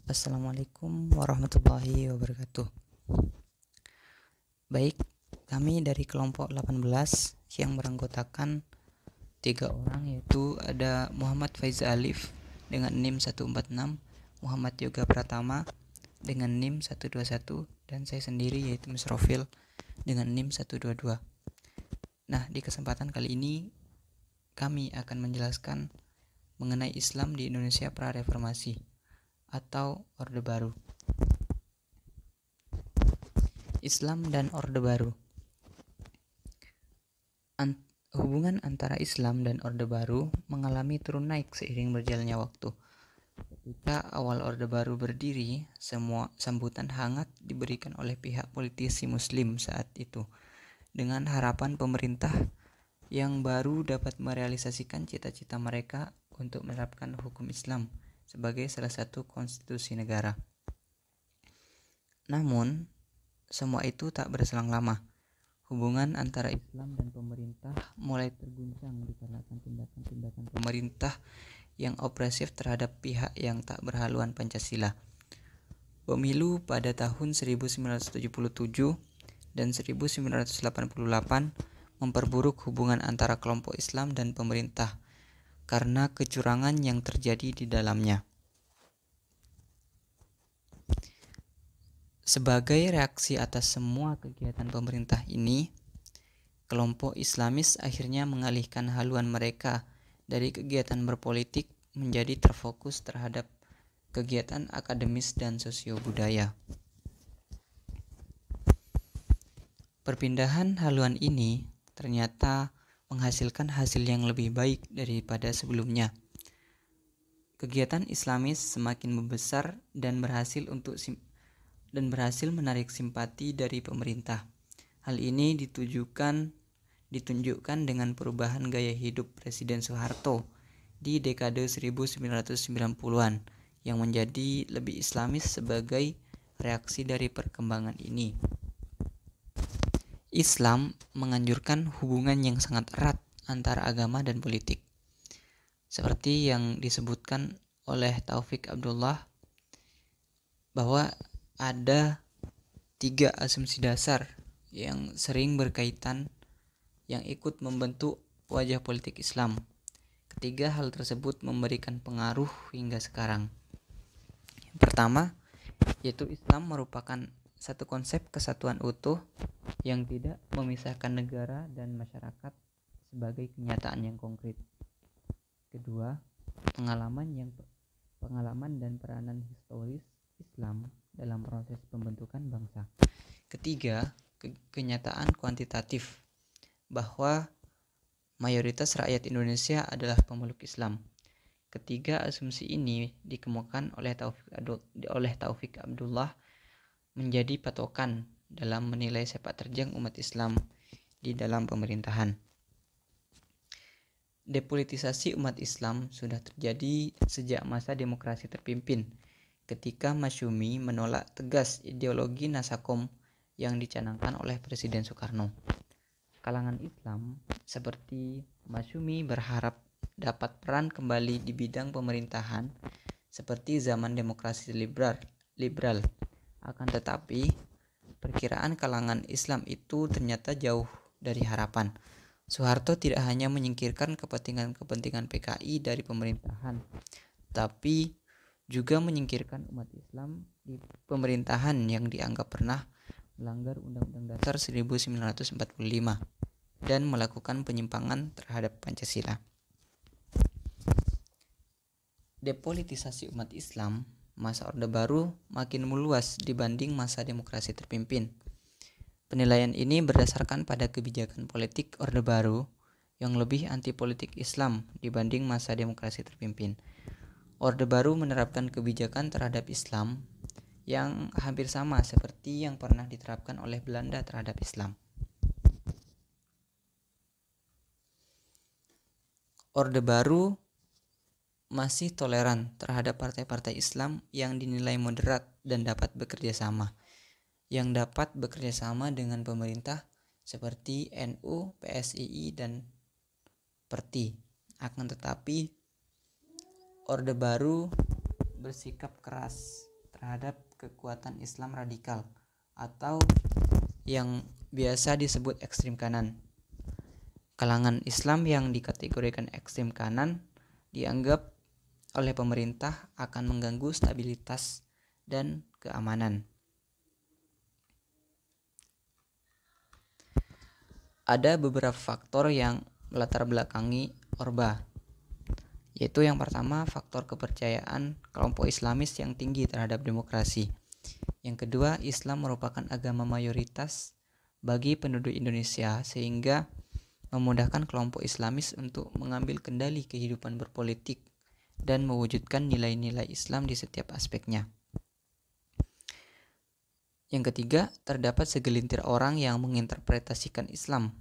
Assalamualaikum warahmatullahi wabarakatuh. Baik, kami dari kelompok 18 yang beranggotakan 3 orang, yaitu ada Muhammad Faiz Alif dengan NIM 146, Muhammad Yoga Pratama dengan NIM 121, dan saya sendiri yaitu Misrofil dengan NIM 122. Nah, di kesempatan kali ini kami akan menjelaskan mengenai Islam di Indonesia pra-reformasi atau Orde Baru. Islam dan Orde Baru. Hubungan antara Islam dan Orde Baru mengalami turun naik seiring berjalannya waktu. Ketika awal Orde Baru berdiri, semua sambutan hangat diberikan oleh pihak politisi Muslim saat itu, dengan harapan pemerintah yang baru dapat merealisasikan cita-cita mereka untuk menerapkan hukum Islam sebagai salah satu konstitusi negara. Namun, semua itu tak berselang lama. Hubungan antara Islam dan pemerintah mulai terguncang dikarenakan tindakan-tindakan pemerintah yang opresif terhadap pihak yang tak berhaluan Pancasila. Pemilu pada tahun 1977 dan 1988 memperburuk hubungan antara kelompok Islam dan pemerintah karena kecurangan yang terjadi di dalamnya. Sebagai reaksi atas semua kegiatan pemerintah ini, kelompok Islamis akhirnya mengalihkan haluan mereka dari kegiatan berpolitik menjadi terfokus terhadap kegiatan akademis dan sosio-budaya. Perpindahan haluan ini ternyata menghasilkan hasil yang lebih baik daripada sebelumnya. Kegiatan Islamis semakin membesar dan berhasil menarik simpati dari pemerintah. Hal ini ditunjukkan dengan perubahan gaya hidup Presiden Soeharto di dekade 1990-an yang menjadi lebih Islamis sebagai reaksi dari perkembangan ini. Islam menganjurkan hubungan yang sangat erat antara agama dan politik. Seperti yang disebutkan oleh Taufik Abdullah bahwa ada 3 asumsi dasar yang sering berkaitan yang ikut membentuk wajah politik Islam. Ketiga hal tersebut memberikan pengaruh hingga sekarang. Yang pertama, yaitu Islam merupakan satu konsep kesatuan utuh yang tidak memisahkan negara dan masyarakat sebagai kenyataan yang konkret. Kedua, pengalaman dan peranan historis Islam dalam proses pembentukan bangsa. Ketiga, kenyataan kuantitatif bahwa mayoritas rakyat Indonesia adalah pemeluk Islam. Ketiga asumsi ini dikemukakan oleh Taufik Abdullah menjadi patokan dalam menilai sepak terjang umat Islam di dalam pemerintahan. Depolitisasi umat Islam sudah terjadi sejak masa demokrasi terpimpin, ketika Masyumi menolak tegas ideologi Nasakom yang dicanangkan oleh Presiden Soekarno. Kalangan Islam seperti Masyumi berharap dapat peran kembali di bidang pemerintahan seperti zaman demokrasi liberal. Akan tetapi, perkiraan kalangan Islam itu ternyata jauh dari harapan. Soeharto tidak hanya menyingkirkan kepentingan PKI dari pemerintahan, tapi juga menyingkirkan umat Islam di pemerintahan yang dianggap pernah melanggar Undang-Undang Dasar 1945 dan melakukan penyimpangan terhadap Pancasila. Depolitisasi umat Islam masa Orde Baru makin meluas dibanding masa demokrasi terpimpin. Penilaian ini berdasarkan pada kebijakan politik Orde Baru yang lebih anti politik Islam dibanding masa demokrasi terpimpin. Orde Baru menerapkan kebijakan terhadap Islam yang hampir sama seperti yang pernah diterapkan oleh Belanda terhadap Islam. Orde Baru masih toleran terhadap partai-partai Islam yang dinilai moderat dan dapat bekerja sama dengan pemerintah seperti NU, PSII, dan PERTI. Akan tetapi, Orde Baru bersikap keras terhadap kekuatan Islam radikal atau yang biasa disebut ekstrem kanan. Kalangan Islam yang dikategorikan ekstrem kanan dianggap oleh pemerintah akan mengganggu stabilitas dan keamanan. Ada beberapa faktor yang melatar belakangi Orba, yaitu yang pertama faktor kepercayaan kelompok Islamis yang tinggi terhadap demokrasi. Yang kedua, Islam merupakan agama mayoritas bagi penduduk Indonesia sehingga memudahkan kelompok Islamis untuk mengambil kendali kehidupan berpolitik dan mewujudkan nilai-nilai Islam di setiap aspeknya. Yang ketiga, terdapat segelintir orang yang menginterpretasikan Islam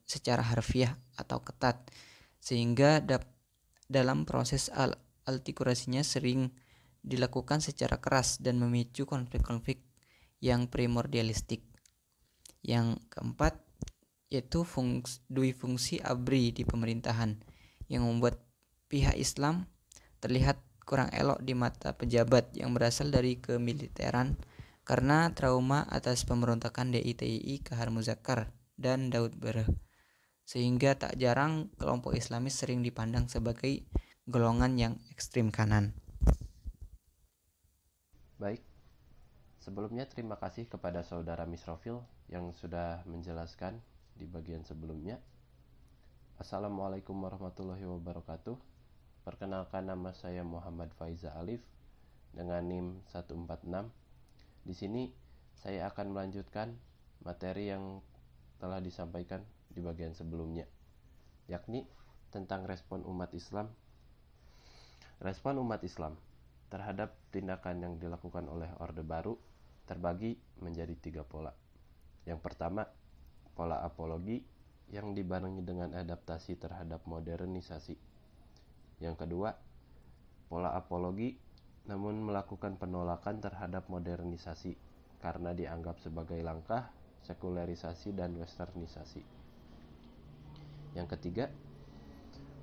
secara harfiah atau ketat, sehingga dalam proses alkulturasinya sering dilakukan secara keras dan memicu konflik-konflik yang primordialistik. Yang keempat, yaitu dui fungsi ABRI di pemerintahan yang membuat pihak Islam terlihat kurang elok di mata pejabat yang berasal dari kemiliteran karena trauma atas pemberontakan DITII Kahar Muzakkar dan Daud Barre, sehingga tak jarang kelompok Islamis sering dipandang sebagai golongan yang ekstrem kanan. Baik, sebelumnya terima kasih kepada saudara Misrofil yang sudah menjelaskan di bagian sebelumnya. Assalamualaikum warahmatullahi wabarakatuh. Perkenalkan, nama saya Muhammad Faiza Alif dengan NIM 146. Di sini saya akan melanjutkan materi yang telah disampaikan di bagian sebelumnya, yakni tentang respon umat Islam. Respon umat Islam terhadap tindakan yang dilakukan oleh Orde Baru terbagi menjadi 3 pola. Yang pertama, pola apologi yang dibarengi dengan adaptasi terhadap modernisasi. Yang kedua, pola apologi namun melakukan penolakan terhadap modernisasi karena dianggap sebagai langkah sekularisasi dan westernisasi. Yang ketiga,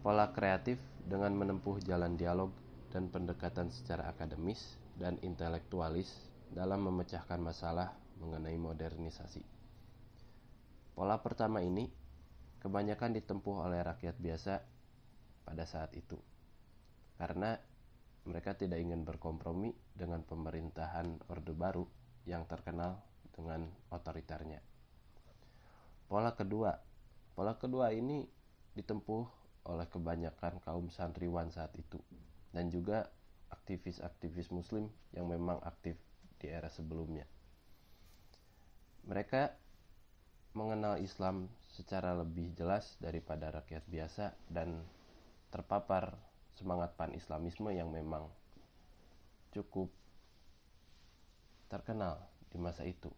pola kreatif dengan menempuh jalan dialog dan pendekatan secara akademis dan intelektualis dalam memecahkan masalah mengenai modernisasi. Pola pertama ini kebanyakan ditempuh oleh rakyat biasa pada saat itu, karena mereka tidak ingin berkompromi dengan pemerintahan Orde Baru yang terkenal dengan otoriternya. Pola kedua ini ditempuh oleh kebanyakan kaum santriwan saat itu dan juga aktivis-aktivis muslim yang memang aktif di era sebelumnya. Mereka mengenal Islam secara lebih jelas daripada rakyat biasa dan terpapar semangat pan-islamisme yang memang cukup terkenal di masa itu.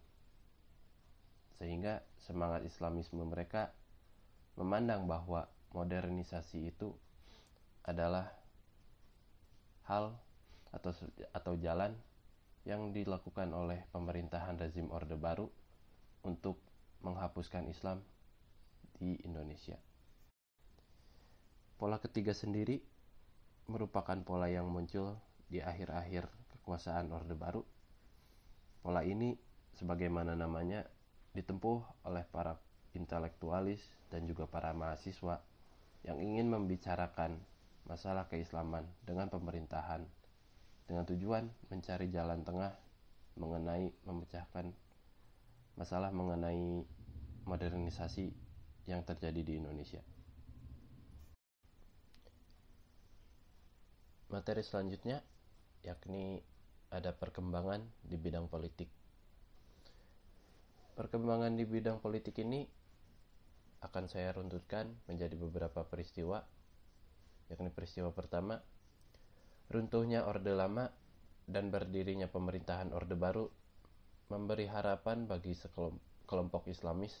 Sehingga semangat islamisme mereka memandang bahwa modernisasi itu adalah hal atau jalan yang dilakukan oleh pemerintahan rezim Orde Baru untuk menghapuskan Islam di Indonesia. Pola ketiga sendiri merupakan pola yang muncul di akhir-akhir kekuasaan Orde Baru. Pola ini, sebagaimana namanya, ditempuh oleh para intelektualis dan juga para mahasiswa yang ingin membicarakan masalah keislaman dengan pemerintahan dengan tujuan mencari jalan tengah mengenai memecahkan masalah mengenai modernisasi yang terjadi di Indonesia. Materi selanjutnya yakni ada perkembangan di bidang politik. Perkembangan di bidang politik ini akan saya runtutkan menjadi beberapa peristiwa, yakni peristiwa pertama, runtuhnya Orde Lama dan berdirinya pemerintahan Orde Baru memberi harapan bagi kelompok Islamis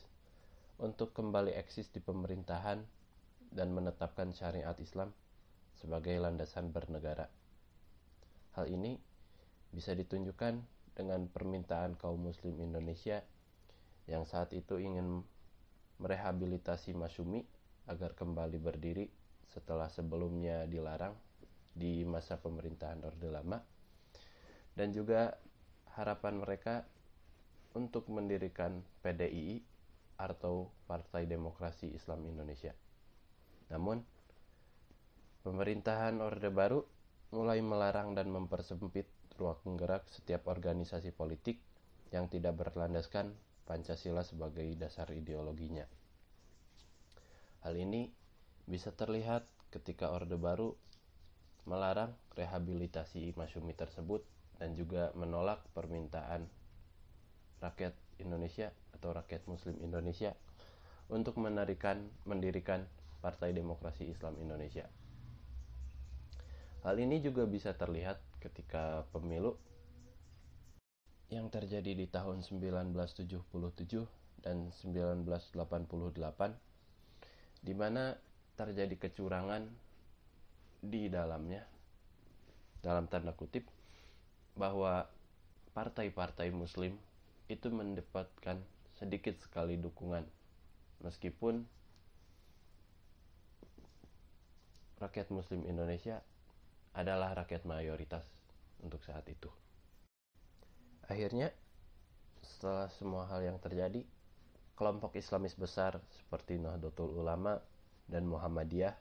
untuk kembali eksis di pemerintahan dan menetapkan syariat Islam sebagai landasan bernegara. Hal ini bisa ditunjukkan dengan permintaan kaum muslim Indonesia yang saat itu ingin merehabilitasi Masyumi agar kembali berdiri setelah sebelumnya dilarang di masa pemerintahan Orde Lama, dan juga harapan mereka untuk mendirikan PDII atau Partai Demokrasi Islam Indonesia. Namun, pemerintahan Orde Baru mulai melarang dan mempersempit ruang gerak setiap organisasi politik yang tidak berlandaskan Pancasila sebagai dasar ideologinya. Hal ini bisa terlihat ketika Orde Baru melarang rehabilitasi Masyumi tersebut dan juga menolak permintaan rakyat Indonesia atau rakyat Muslim Indonesia untuk mendirikan Partai Demokrasi Islam Indonesia. Hal ini juga bisa terlihat ketika pemilu yang terjadi di tahun 1977 dan 1988, di mana terjadi kecurangan di dalamnya, dalam tanda kutip, bahwa partai-partai Muslim itu mendapatkan sedikit sekali dukungan, meskipun rakyat Muslim Indonesia adalah rakyat mayoritas untuk saat itu. Akhirnya, setelah semua hal yang terjadi, kelompok Islamis besar seperti Nahdlatul Ulama dan Muhammadiyah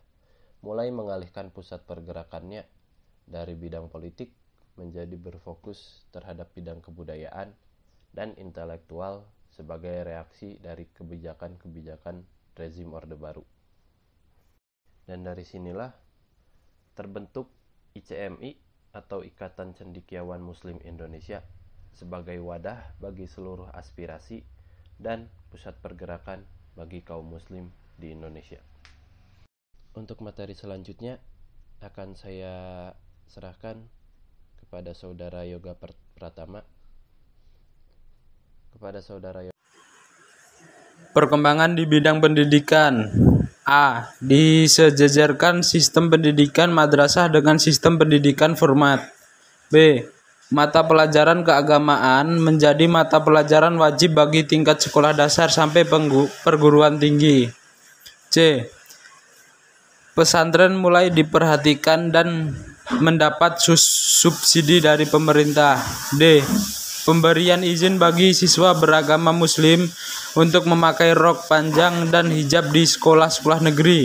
mulai mengalihkan pusat pergerakannya dari bidang politik menjadi berfokus terhadap bidang kebudayaan dan intelektual sebagai reaksi dari kebijakan-kebijakan rezim Orde Baru. Dan dari sinilah terbentuk ICMI atau Ikatan Cendekiawan Muslim Indonesia sebagai wadah bagi seluruh aspirasi dan pusat pergerakan bagi kaum muslim di Indonesia. Untuk materi selanjutnya akan saya serahkan kepada Saudara Yoga Pratama. Perkembangan di bidang pendidikan. A. Disejajarkan sistem pendidikan madrasah dengan sistem pendidikan format. B. Mata pelajaran keagamaan menjadi mata pelajaran wajib bagi tingkat sekolah dasar sampai perguruan tinggi. C. Pesantren mulai diperhatikan dan mendapat subsidi dari pemerintah. D. Pemberian izin bagi siswa beragama muslim untuk memakai rok panjang dan hijab di sekolah-sekolah negeri.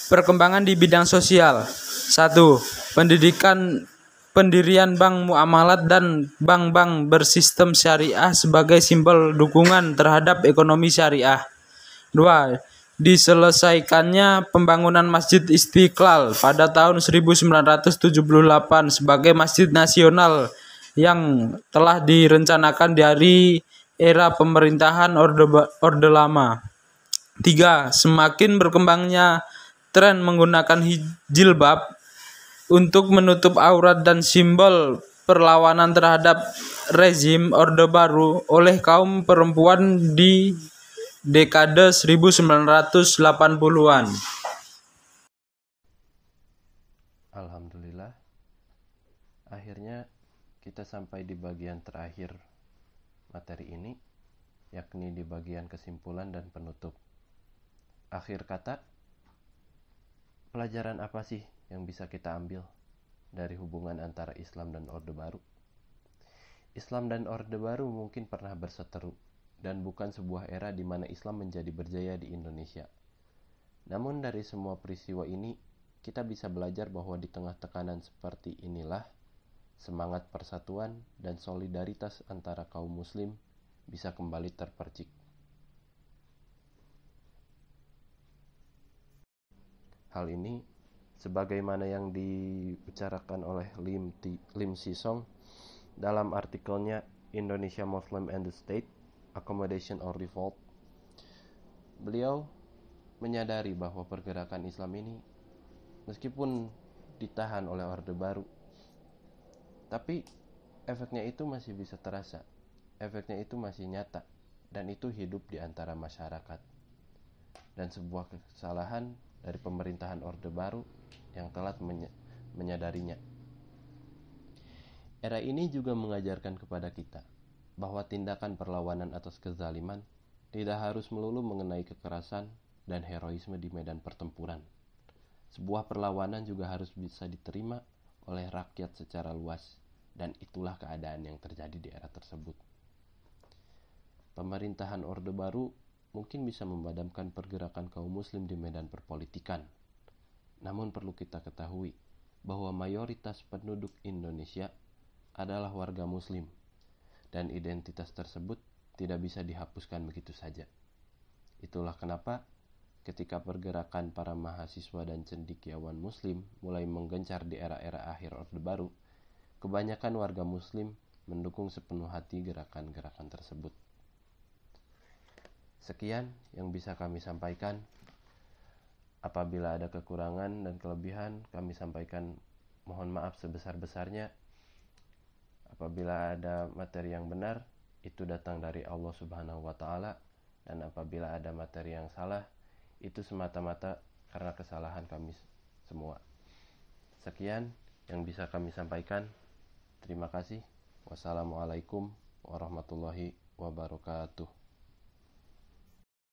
Perkembangan di bidang sosial. 1. Pendirian bank muamalat dan bank-bank bersistem syariah sebagai simbol dukungan terhadap ekonomi syariah. 2. Diselesaikannya pembangunan Masjid Istiqlal pada tahun 1978 sebagai masjid nasional yang telah direncanakan dari era pemerintahan Orde Lama. 3. Semakin berkembangnya tren menggunakan jilbab untuk menutup aurat dan simbol perlawanan terhadap rezim Orde Baru oleh kaum perempuan di dekade 1980-an. Alhamdulillah, akhirnya kita sampai di bagian terakhir materi ini, yakni di bagian kesimpulan dan penutup. Akhir kata, pelajaran apa sih yang bisa kita ambil dari hubungan antara Islam dan Orde Baru? Islam dan Orde Baru mungkin pernah berseteru, dan bukan sebuah era di mana Islam menjadi berjaya di Indonesia. Namun dari semua peristiwa ini, kita bisa belajar bahwa di tengah tekanan seperti inilah, semangat persatuan dan solidaritas antara kaum muslim bisa kembali terpercik. Hal ini, sebagaimana yang dibicarakan oleh Lim Sisong dalam artikelnya Indonesia Muslim and the State, Accommodation or Revolt, beliau menyadari bahwa pergerakan Islam ini meskipun ditahan oleh Orde Baru, tapi efeknya itu masih bisa terasa, efeknya itu masih nyata, dan itu hidup di antara masyarakat. Dan sebuah kesalahan dari pemerintahan Orde Baru yang telat menyadarinya. Era ini juga mengajarkan kepada kita bahwa tindakan perlawanan atas kezaliman tidak harus melulu mengenai kekerasan dan heroisme di medan pertempuran. Sebuah perlawanan juga harus bisa diterima oleh rakyat secara luas dan itulah keadaan yang terjadi di era tersebut. Pemerintahan Orde Baru mungkin bisa memadamkan pergerakan kaum muslim di medan perpolitikan. Namun perlu kita ketahui bahwa mayoritas penduduk Indonesia adalah warga muslim, dan identitas tersebut tidak bisa dihapuskan begitu saja. Itulah kenapa ketika pergerakan para mahasiswa dan cendekiawan muslim mulai menggencar di era-era akhir Orde Baru, kebanyakan warga muslim mendukung sepenuh hati gerakan-gerakan tersebut. Sekian yang bisa kami sampaikan. Apabila ada kekurangan dan kelebihan, kami sampaikan mohon maaf sebesar-besarnya. Apabila ada materi yang benar, itu datang dari Allah Subhanahu wa Ta'ala, dan apabila ada materi yang salah, itu semata-mata karena kesalahan kami semua. Sekian yang bisa kami sampaikan. Terima kasih. Wassalamualaikum warahmatullahi wabarakatuh.